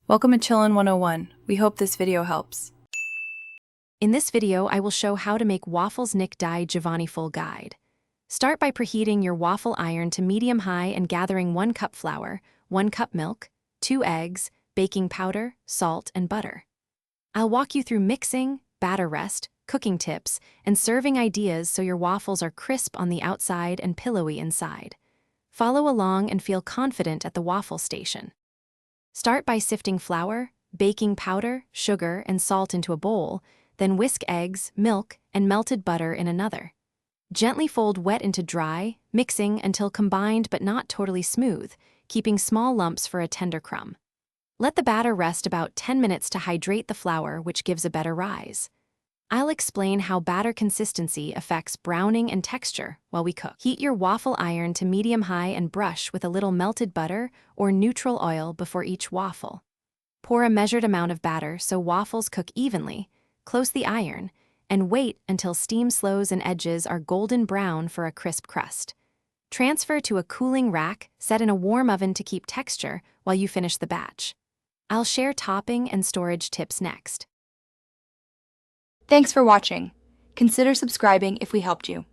Welcome to Chillin' 101. We hope this video helps. In this video, I will show how to make Waffles Nick Digiovanni full guide. Start by preheating your waffle iron to medium-high and gathering 1 cup flour, 1 cup milk, 2 eggs, baking powder, salt, and butter. I'll walk you through mixing, batter rest, cooking tips, and serving ideas so your waffles are crisp on the outside and pillowy inside. Follow along and feel confident at the waffle station. Start by sifting flour, baking powder, sugar, and salt into a bowl, then whisk eggs, milk, and melted butter in another. Gently fold wet into dry, mixing until combined but not totally smooth, keeping small lumps for a tender crumb. Let the batter rest about 10 minutes to hydrate the flour, which gives a better rise. I'll explain how batter consistency affects browning and texture while we cook. Heat your waffle iron to medium-high and brush with a little melted butter or neutral oil before each waffle. Pour a measured amount of batter so waffles cook evenly, close the iron, and wait until steam slows and edges are golden brown for a crisp crust. Transfer to a cooling rack set in a warm oven to keep texture while you finish the batch. I'll share topping and storage tips next. Thanks for watching. Consider subscribing if we helped you.